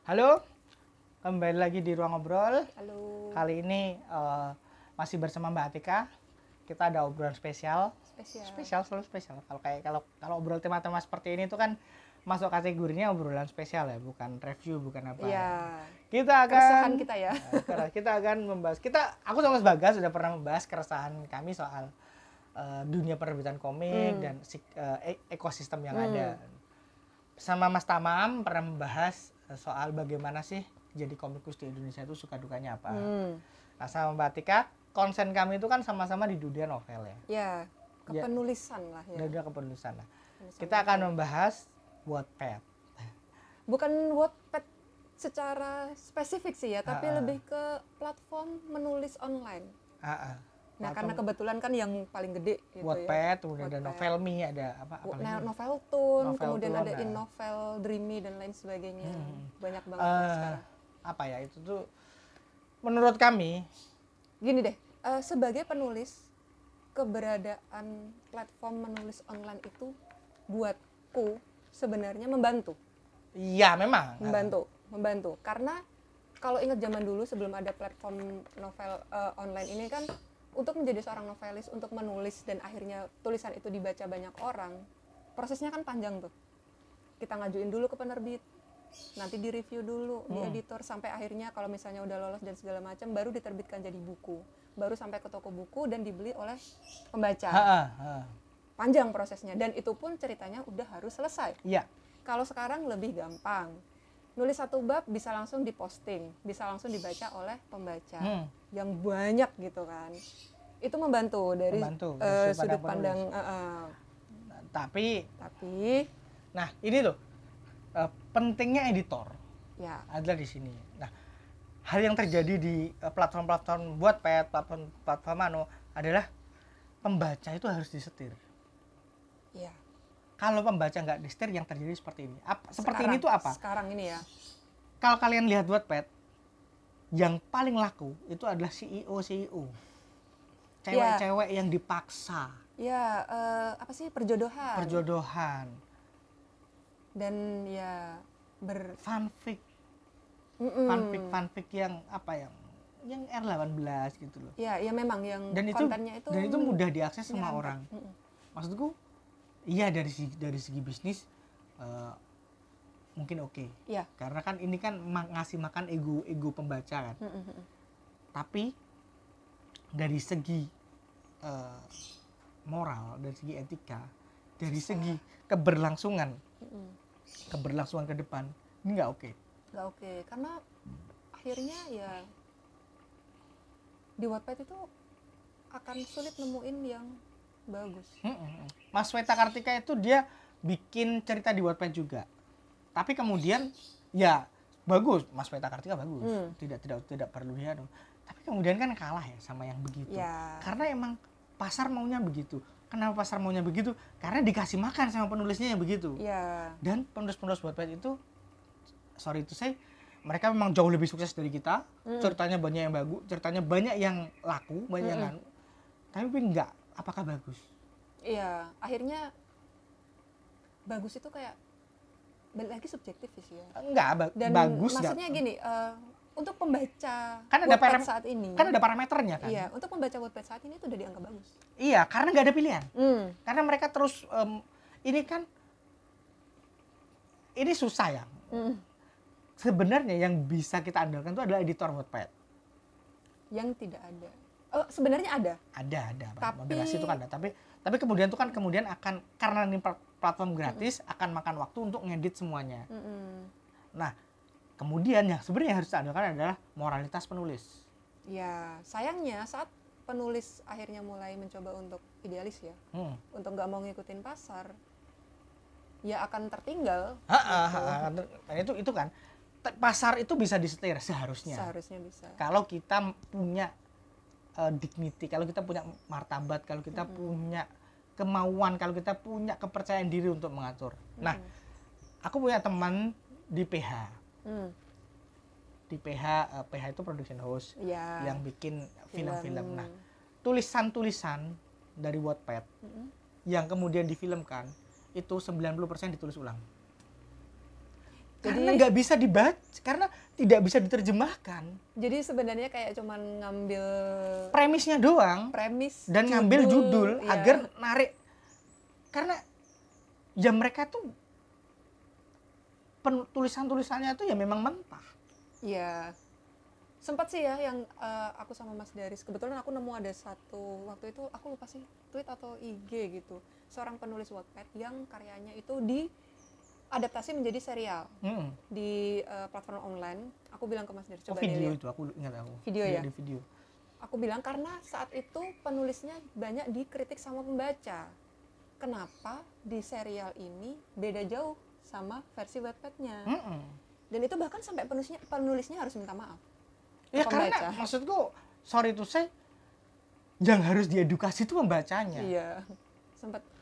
Halo, kembali lagi di Ruang Ngobrol. Halo. Kali ini masih bersama Mbak Atika. Kita ada obrolan spesial. Selalu spesial. Kalau obrol tema-tema seperti ini tuh kan masuk kategorinya obrolan spesial ya, bukan review, bukan apa. Iya. Kita akan Keresahan kita ya. kita akan membahas. Aku sama Mas Bagas sudah pernah membahas keresahan kami soal dunia penerbitan komik dan ekosistem yang ada. Sama Mas Tamam pernah membahas soal bagaimana sih jadi komikus di Indonesia itu suka dukanya apa. Nah, sama Mbak Atika, konsen kami itu kan sama-sama di dunia novel ya. Ya, kepenulisan lah ya. Dunia kepenulisan lah. Kita akan membahas Wattpad. Bukan Wattpad secara spesifik sih ya, tapi lebih ke platform menulis online. Nah, karena kebetulan kan yang paling gede gitu Wattpad, ya. kemudian ada Novelme, ada apa lagi? Noveltoon, kemudian ada InNovel, Dreamy dan lain sebagainya. Banyak banget sekarang. Apa ya, itu tuh menurut kami gini deh, sebagai penulis, keberadaan platform menulis online itu buatku sebenarnya membantu. Iya, memang Membantu. Karena kalau ingat zaman dulu sebelum ada platform novel online ini kan, untuk menjadi seorang novelis, untuk menulis dan akhirnya tulisan itu dibaca banyak orang, prosesnya kan panjang tuh. Kita ngajuin dulu ke penerbit, nanti di review dulu di editor, sampai akhirnya kalau misalnya udah lolos dan segala macam baru diterbitkan jadi buku, baru sampai ke toko buku dan dibeli oleh pembaca. Panjang prosesnya, dan itu pun ceritanya udah harus selesai. Iya. Kalau sekarang lebih gampang, nulis satu bab bisa langsung diposting, bisa langsung dibaca oleh pembaca yang banyak gitu kan. Itu membantu dari sudut pandang. Tapi nah ini loh pentingnya editor ya adalah di sini. Nah, hal yang terjadi di platform-platform Wattpad, platform adalah pembaca itu harus disetir. Iya. Kalau pembaca nggak disetir, yang terjadi seperti ini. Seperti ini tuh apa? Sekarang ini ya. Kalau kalian lihat Wattpad, yang paling laku itu adalah CEO. Cewek-cewek yang dipaksa. Ya, apa sih, perjodohan. Dan ya fanfic yang apa yang R18 gitu loh. Ya memang yang kontennya dan itu mudah diakses sama orang. Maksudku, iya dari segi bisnis mungkin oke. Ya. Karena kan ini kan ngasih makan ego pembaca kan. Tapi dari segi moral, dari segi etika, dari segi keberlangsungan ke depan, ini nggak oke. Nggak oke, karena akhirnya ya di Wattpad itu akan sulit nemuin yang bagus. Mas Weta Kartika itu dia bikin cerita di Wattpad juga, tapi kemudian ya bagus, Mas Weta Kartika bagus, tidak perlu dia dong. Tapi kemudian kan kalah ya sama yang begitu, karena emang pasar maunya begitu. Kenapa pasar maunya begitu? Karena dikasih makan sama penulisnya yang begitu. Dan penulis-penulis Wattpad itu, sorry itu mereka memang jauh lebih sukses dari kita. Ceritanya banyak yang bagus, ceritanya banyak yang laku, banyak yang tapi enggak. Apakah bagus? Iya, akhirnya bagus itu kayak balik lagi subjektif sih ya. Enggak, dan bagus. Maksudnya gini, untuk pembaca kan Wattpad saat ini. Kan ada parameternya kan? Iya, untuk pembaca Wattpad saat ini itu udah dianggap bagus. Iya, karena nggak ada pilihan. Karena mereka terus ini susah ya. Sebenarnya yang bisa kita andalkan itu adalah editor Wattpad. Yang tidak ada. Oh, sebenarnya ada. Ada. Moderasi itu kan ada. Tapi kemudian akan, karena ini platform gratis, akan makan waktu untuk ngedit semuanya. Nah, kemudian yang sebenarnya harus diandalkan adalah moralitas penulis. Ya, sayangnya saat penulis akhirnya mulai mencoba untuk idealis ya, untuk nggak mau ngikutin pasar, ya akan tertinggal. Itu kan pasar itu bisa disetir seharusnya. Seharusnya bisa. Kalau kita punya dignity, kalau kita punya martabat, kalau kita punya kemauan, kalau kita punya kepercayaan diri untuk mengatur. Nah, aku punya teman di PH. Di PH itu production house yang bikin film-film. Nah, tulisan-tulisan dari Wattpad yang kemudian difilmkan itu 90% ditulis ulang. Karena nggak bisa dibaca, karena tidak bisa diterjemahkan. Jadi sebenarnya kayak cuman ngambil Premisnya doang premis dan ngambil judul iya. agar narik. Karena ya mereka tuh tulisan-tulisannya tuh ya memang mentah. Iya. Sempat sih ya yang aku sama Mas Daris, kebetulan aku nemu ada satu, waktu itu aku lupa sih tweet atau IG gitu, seorang penulis Wattpad yang karyanya itu diadaptasi menjadi serial di platform online. Aku bilang ke Mas Daris, coba video deh itu aku ingat aku. Video ya? Di video. Aku bilang karena saat itu penulisnya banyak dikritik sama pembaca. Kenapa di serial ini beda jauh sama versi Wattpad-nya? Dan itu bahkan sampai penulisnya harus minta maaf. Ya karena maksudku, sorry to say, yang harus diedukasi itu pembacanya. Iya.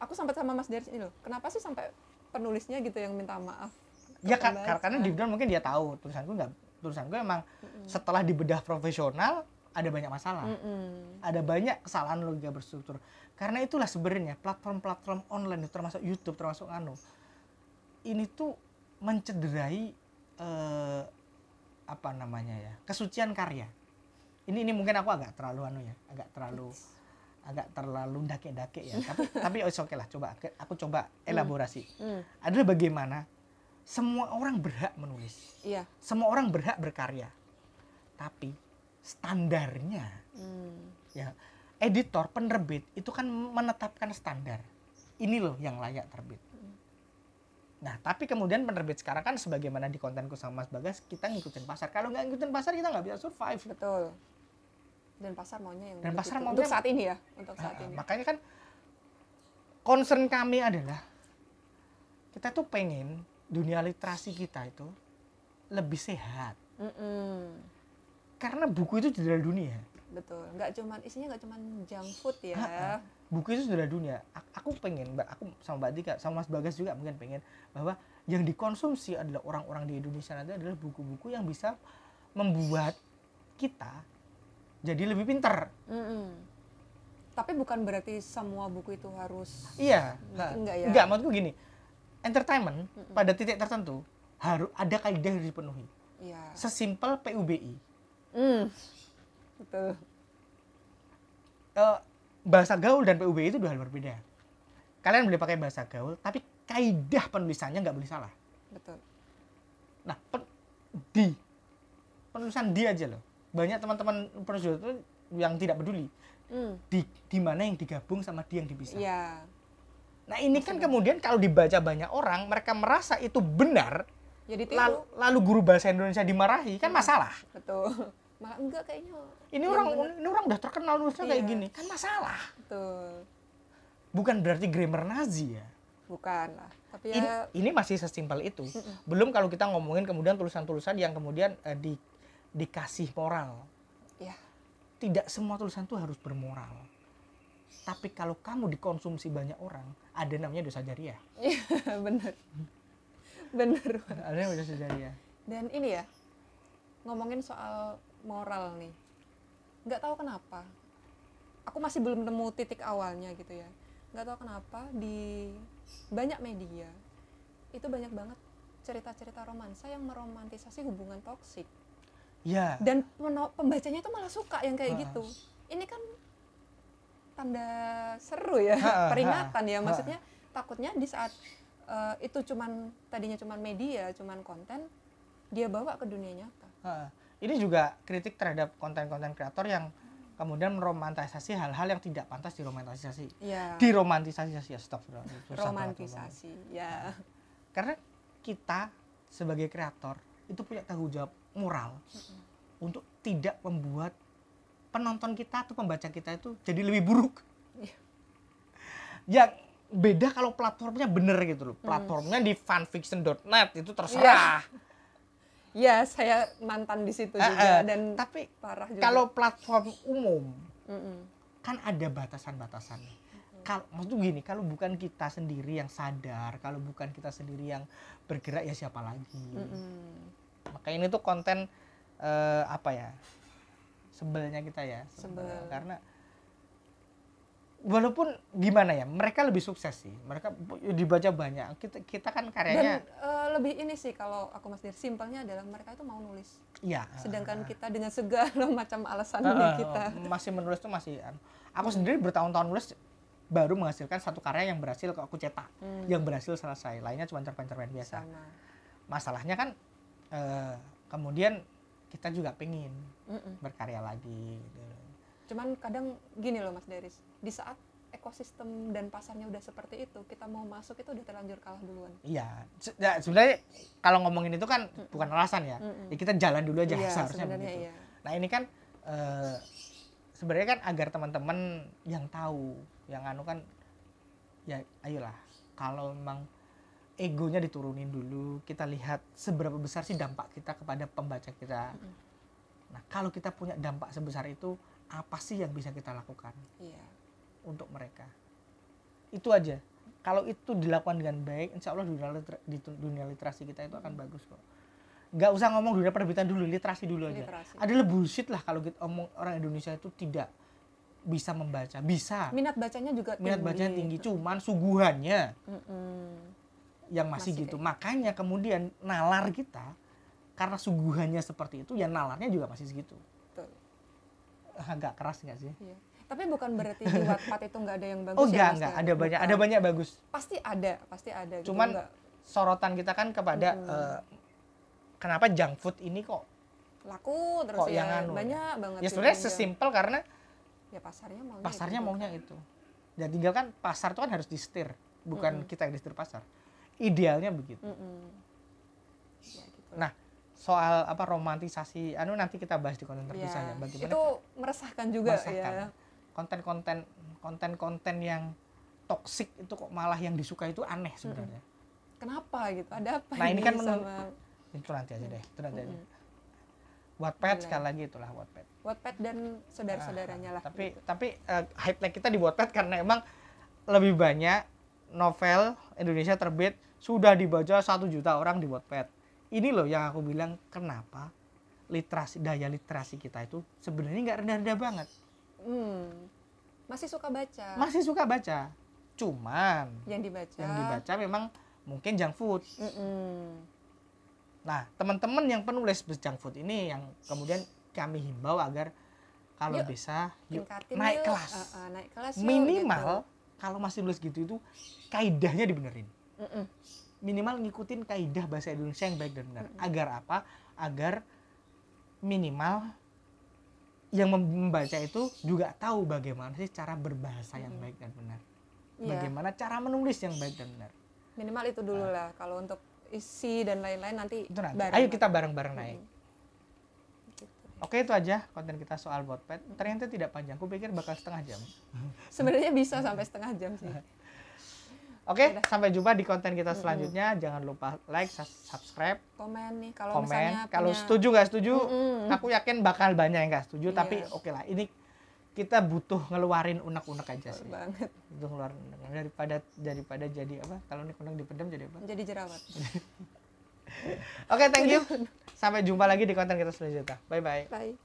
Aku sempat sama Mas Daris ini loh. Kenapa sih sampai penulisnya gitu yang minta maaf? Ya karena di bidang mungkin dia tahu tulisanku emang setelah dibedah profesional ada banyak masalah. Ada banyak kesalahan logika berstruktur. Karena itulah sebenarnya platform-platform online termasuk YouTube, termasuk ini tuh mencederai kesucian karya. Ini mungkin aku agak terlalu agak terlalu dake-dake ya. tapi oke lah, aku coba elaborasi. Adalah bagaimana semua orang berhak menulis. Iya. Semua orang berhak berkarya. Tapi standarnya ya editor, penerbit itu kan menetapkan standar. Ini loh yang layak terbit. Nah, tapi kemudian penerbit sekarang kan sebagaimana di kontenku sama Mas Bagas, kita ngikutin pasar. Kalau nggak ngikutin pasar, kita nggak bisa survive. Betul. Dan pasar maunya yang maunya untuk saat ini ya, untuk saat ini. Makanya kan concern kami adalah kita tuh pengen dunia literasi kita itu lebih sehat. Karena buku itu jendela dunia. Betul. Isinya nggak cuman junk food ya. Buku itu sudah dunia. Aku pengen, aku sama Mbak Tika, sama Mas Bagas juga mungkin pengen bahwa yang dikonsumsi adalah orang-orang di Indonesia nanti adalah buku-buku yang bisa membuat kita jadi lebih pintar. Tapi bukan berarti semua buku itu harus. Iya. Enggak ya. Enggak, maksudku gini. Entertainment pada titik tertentu harus ada kaidah yang dipenuhi. Iya. Sesimpel PUBI. Betul. Bahasa gaul dan PUBI itu dua hal berbeda. Kalian boleh pakai bahasa gaul, tapi kaidah penulisannya nggak boleh salah. Betul. Nah, penulisan dia aja loh. Banyak teman-teman penulis itu yang tidak peduli. Di mana yang digabung sama dia yang dipisah. Iya. Nah, ini kan kemudian kalau dibaca banyak orang, mereka merasa itu benar. Jadi lalu guru bahasa Indonesia dimarahi, kan masalah. Betul. Malah enggak kayaknya. Ini orang udah terkenal nulisnya kayak gini, kan masalah. Betul. Bukan berarti grammar Nazi ya. Bukan lah. Tapi ini masih sesimpel itu. Belum kalau kita ngomongin kemudian tulisan-tulisan yang kemudian dikasih moral. Ya. Tidak semua tulisan itu harus bermoral. Tapi kalau kamu dikonsumsi banyak orang, ada namanya dosa jariah. Iya, benar. Benar. Ada namanya dosa jariah. Dan ini ya, ngomongin soal moral nih, nggak tahu kenapa aku masih belum nemu titik awalnya gitu ya. Nggak tahu kenapa di banyak media itu banyak banget cerita-cerita romansa yang meromantisasi hubungan toksik ya. Dan pembacanya itu malah suka yang kayak gitu. Ini kan tanda seru ya, peringatan ya, maksudnya takutnya di saat itu tadinya cuman media, cuman konten, dia bawa ke dunia nyata. Ini juga kritik terhadap konten-konten kreator yang kemudian meromantisasi hal-hal yang tidak pantas diromantisasi. Ya. Diromantisasi, romantisasi, ya. Karena kita sebagai kreator itu punya tanggung jawab moral untuk tidak membuat penonton kita atau pembaca kita itu jadi lebih buruk. Ya beda kalau platformnya bener gitu loh. Platformnya di fanfiction.net itu terserah. Ya, saya mantan di situ juga dan tapi parah juga. Kalau platform umum kan ada batasan-batasan. Maksudnya gini, kalau bukan kita sendiri yang sadar, kalau bukan kita sendiri yang bergerak, ya siapa lagi? Maka ini tuh konten sebelnya kita ya. Sebel. Karena walaupun gimana ya, mereka lebih sukses sih, mereka dibaca banyak, kita kan karyanya. Dan lebih ini sih kalau aku Mas Dir, simpelnya adalah mereka itu mau nulis. Iya. Sedangkan kita dengan segala macam alasan kita masih menulis tuh masih. Aku sendiri bertahun-tahun nulis baru menghasilkan satu karya yang berhasil aku cetak, yang berhasil selesai. Lainnya cuma cerpen-cerpen biasa. sama. Masalahnya kan kemudian kita juga pengen berkarya lagi. Gitu. Cuman kadang gini loh Mas Deris, di saat ekosistem dan pasarnya udah seperti itu, kita mau masuk itu udah terlanjur kalah duluan. Iya, sebenarnya kalau ngomongin itu kan bukan alasan ya. Ya kita jalan dulu aja seharusnya begitu. Iya. Nah ini kan sebenarnya kan agar teman-teman yang tahu, yang anu kan, ya ayolah, kalau memang egonya diturunin dulu, kita lihat seberapa besar sih dampak kita kepada pembaca kita. Nah kalau kita punya dampak sebesar itu, apa sih yang bisa kita lakukan untuk mereka? Itu aja. Kalau itu dilakukan dengan baik, insya Allah dunia literasi kita itu akan bagus kok. Nggak usah ngomong dunia penerbitan dulu, literasi dulu aja. Adalah bullshit lah kalau kita omong orang Indonesia itu tidak bisa membaca. Bisa. Minat bacanya juga tinggi. Minat bacanya tinggi, cuman suguhannya yang masih gitu. Makanya kemudian nalar kita, karena suguhannya seperti itu, ya nalarnya juga masih segitu. Agak keras nggak sih? Iya. Tapi bukan berarti di Wattpad itu nggak ada yang bagus. Oh enggak, ada banyak bagus. Pasti ada. Cuman sorotan kita kan kepada kenapa junk food ini kok laku terus kok ya, yang anu, banyak banget. Ya sebenarnya sesimpel karena ya pasarnya maunya itu. Dan tinggal kan pasar itu kan harus disetir, bukan kita yang disetir pasar. Idealnya begitu. Ya, gitu. Nah, soal apa romantisasi nanti kita bahas di konten terpisah ya, bagaimana itu meresahkan juga ya, konten yang toksik itu kok malah yang disuka itu aneh sebenarnya. Kenapa gitu, ada apa nah ini kan sama itu nanti aja deh, aja Wattpad sekali lagi, itulah Wattpad dan saudara-saudaranya lah tapi highlight kita di Wattpad karena emang lebih banyak novel Indonesia terbit sudah dibaca 1 juta orang di Wattpad. Ini loh yang aku bilang kenapa daya literasi kita itu sebenarnya nggak rendah-rendah banget. Masih suka baca. Cuman yang dibaca memang mungkin junk food. Nah teman-teman yang penulis junk food ini yang kemudian kami himbau agar kalau bisa naik kelas. Naik kelas minimal gitu. Kalau masih nulis gitu itu kaidahnya dibenerin. Minimal ngikutin kaidah bahasa Indonesia yang baik dan benar. Agar apa? Agar minimal yang membaca itu juga tahu bagaimana sih cara berbahasa yang baik dan benar. Bagaimana cara menulis yang baik dan benar. Minimal itu dulu lah. Kalau untuk isi dan lain-lain nanti ayo kita bareng-bareng naik. Oke, itu aja konten kita soal Wattpad. Ternyata tidak panjang. Aku pikir bakal setengah jam. Sebenarnya bisa sampai setengah jam sih. Oke, sampai jumpa di konten kita selanjutnya. Jangan lupa like, subscribe, komen nih kalau misalnya kalau setuju nggak setuju. Aku yakin bakal banyak yang nggak setuju. Tapi oke lah, ini kita butuh ngeluarin unek-unek aja sih. Banget. Butuh ngeluarin daripada jadi apa? Kalau unek-unek dipendam jadi apa? Jadi jerawat. Oke, thank you. Sampai jumpa lagi di konten kita selanjutnya. Bye.